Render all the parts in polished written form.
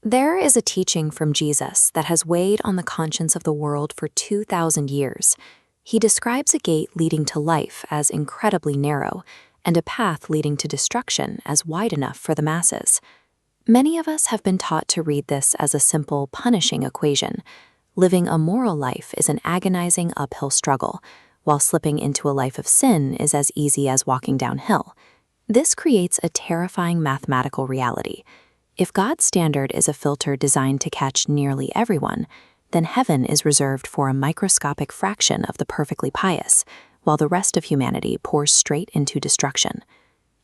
There is a teaching from Jesus that has weighed on the conscience of the world for 2,000 years. He describes a gate leading to life as incredibly narrow, and a path leading to destruction as wide enough for the masses. Many of us have been taught to read this as a simple, punishing equation. Living a moral life is an agonizing uphill struggle, while slipping into a life of sin is as easy as walking downhill. This creates a terrifying mathematical reality. If God's standard is a filter designed to catch nearly everyone, then heaven is reserved for a microscopic fraction of the perfectly pious, while the rest of humanity pours straight into destruction.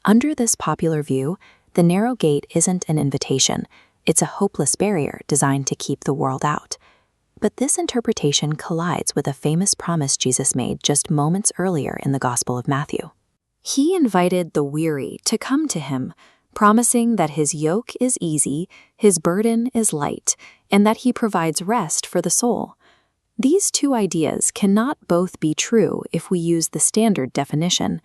Under this popular view, the narrow gate isn't an invitation, it's a hopeless barrier designed to keep the world out. But this interpretation collides with a famous promise Jesus made just moments earlier in the Gospel of Matthew. He invited the weary to come to him, promising that his yoke is easy, his burden is light, and that he provides rest for the soul. These two ideas cannot both be true if we use the standard definition.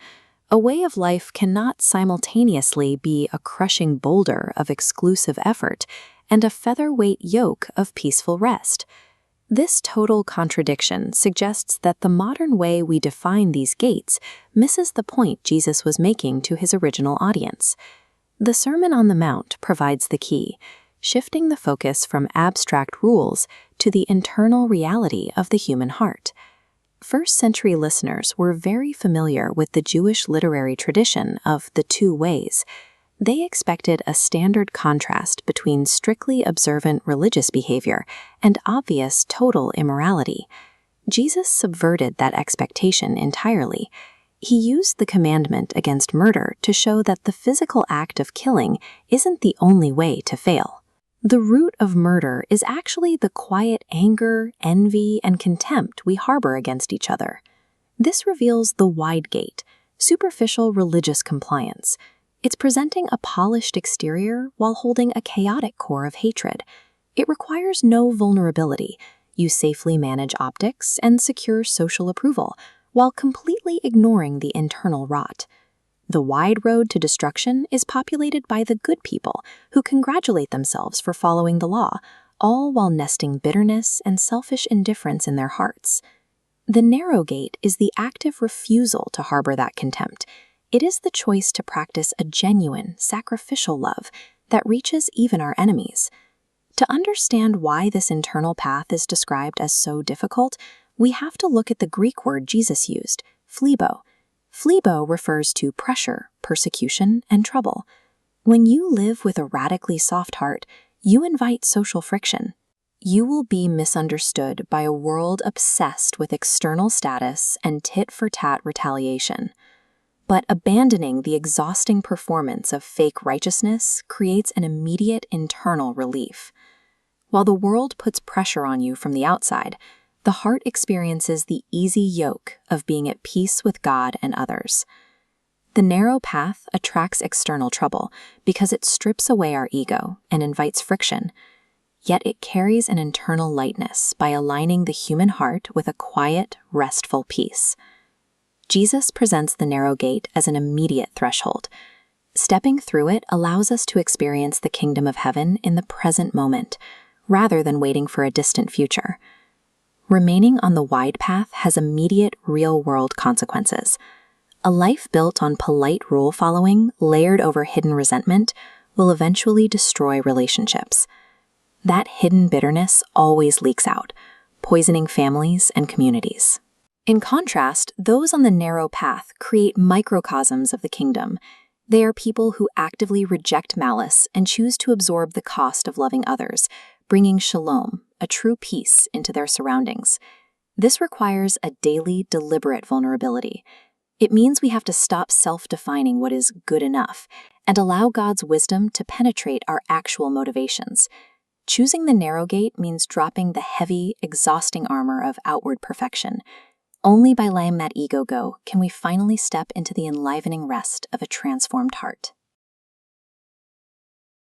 A way of life cannot simultaneously be a crushing boulder of exclusive effort and a featherweight yoke of peaceful rest. This total contradiction suggests that the modern way we define these gates misses the point Jesus was making to his original audience. The Sermon on the Mount provides the key, shifting the focus from abstract rules to the internal reality of the human heart. First-century listeners were very familiar with the Jewish literary tradition of the two ways. They expected a standard contrast between strictly observant religious behavior and obvious total immorality. Jesus subverted that expectation entirely. He used the commandment against murder to show that the physical act of killing isn't the only way to fail. The root of murder is actually the quiet anger, envy, and contempt we harbor against each other. This reveals the wide gate, superficial religious compliance. It's presenting a polished exterior while holding a chaotic core of hatred. It requires no vulnerability. You safely manage optics and secure social approval, while completely ignoring the internal rot. The wide road to destruction is populated by the good people who congratulate themselves for following the law, all while nesting bitterness and selfish indifference in their hearts. The narrow gate is the active refusal to harbor that contempt. It is the choice to practice a genuine, sacrificial love that reaches even our enemies. To understand why this internal path is described as so difficult, we have to look at the Greek word Jesus used, phlebo. Phlebo refers to pressure, persecution, and trouble. When you live with a radically soft heart, you invite social friction. You will be misunderstood by a world obsessed with external status and tit-for-tat retaliation. But abandoning the exhausting performance of fake righteousness creates an immediate internal relief. While the world puts pressure on you from the outside, the heart experiences the easy yoke of being at peace with God and others. The narrow path attracts external trouble because it strips away our ego and invites friction, yet it carries an internal lightness by aligning the human heart with a quiet, restful peace. Jesus presents the narrow gate as an immediate threshold. Stepping through it allows us to experience the kingdom of heaven in the present moment, rather than waiting for a distant future. Remaining on the wide path has immediate, real-world consequences. A life built on polite rule-following, layered over hidden resentment, will eventually destroy relationships. That hidden bitterness always leaks out, poisoning families and communities. In contrast, those on the narrow path create microcosms of the kingdom. They are people who actively reject malice and choose to absorb the cost of loving others, bringing shalom, a true peace, into their surroundings. This requires a daily, deliberate vulnerability. It means we have to stop self-defining what is good enough and allow God's wisdom to penetrate our actual motivations. Choosing the narrow gate means dropping the heavy, exhausting armor of outward perfection. Only by letting that ego go can we finally step into the enlivening rest of a transformed heart.